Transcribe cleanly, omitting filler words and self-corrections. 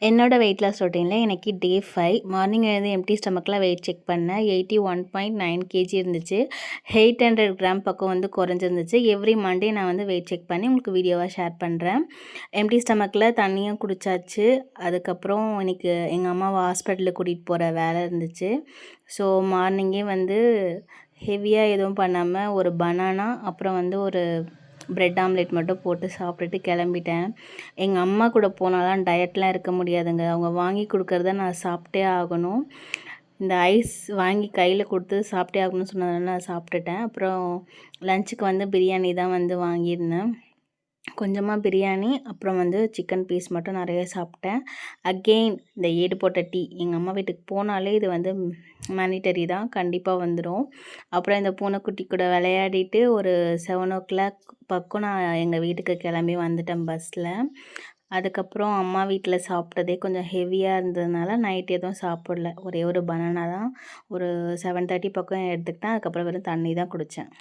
என்னோட weight loss ரொட்டீனில் எனக்கு டே 5 morning எழுந்து எம்டி ஸ்டமக்கில் வெயிட் செக் பண்ணேன். 81.9 கேஜி இருந்துச்சு. 800 கிராம் பக்கம் வந்து குறைஞ்சிருந்துச்சு. எவ்ரி மண்டே நான் வந்து வெயிட் செக் பண்ணி உங்களுக்கு வீடியோவாக ஷேர் பண்ணுறேன். எம்டி ஸ்டமக்கில் தண்ணியும் குடித்தாச்சு. அதுக்கப்புறம் இன்றைக்கி எங்கள் அம்மாவை ஹாஸ்பிட்டலுக்கு கூட்டிகிட்டு போகிற வேலை இருந்துச்சு. ஸோ மார்னிங்கே வந்து ஹெவியாக எதுவும் பண்ணாமல் ஒரு பனானா அப்புறம் வந்து ஒரு பிரெட் ஆம்லேட் மட்டும் போட்டு சாப்பிட்டுட்டு கிளம்பிட்டேன். எங்கள் அம்மா கூட போனாலாம் டயட்லாம் இருக்க முடியாதுங்க. அவங்க வாங்கி கொடுக்குறத நான் சாப்பிட்டே ஆகணும். இந்த ஐஸ் வாங்கி கையில் கொடுத்து சாப்பிட்டே ஆகணும்னு சொன்னதுனால நான் சாப்பிட்டுட்டேன். அப்புறம் லஞ்சுக்கு வந்து பிரியாணி தான் வந்து வாங்கியிருந்தேன். கொஞ்சமாக பிரியாணி அப்புறம் வந்து சிக்கன் பீஸ் மட்டும் நிறைய சாப்பிட்டேன். அகெயின் இந்த ஏடு போட்ட டீ எங்கள் அம்மா வீட்டுக்கு போனாலே இது வந்து மேனிட்டரி தான், கண்டிப்பாக வந்துடும். அப்புறம் இந்த பூனைக்குட்டி கூட விளையாடிட்டு ஒரு 7 o'clock பக்கம் நான் எங்கள் வீட்டுக்கு கிளம்பி வந்துட்டேன் பஸ்ஸில். அதுக்கப்புறம் அம்மா வீட்டில் சாப்பிட்டதே கொஞ்சம் ஹெவியாக இருந்ததுனால நைட் எதுவும் சாப்பிடல. ஒரே ஒரு பனானா தான் ஒரு 7:30 பக்கம் எடுத்துக்கிட்டேன். அதுக்கப்புறம் வெறும் தண்ணி தான் குடித்தேன்.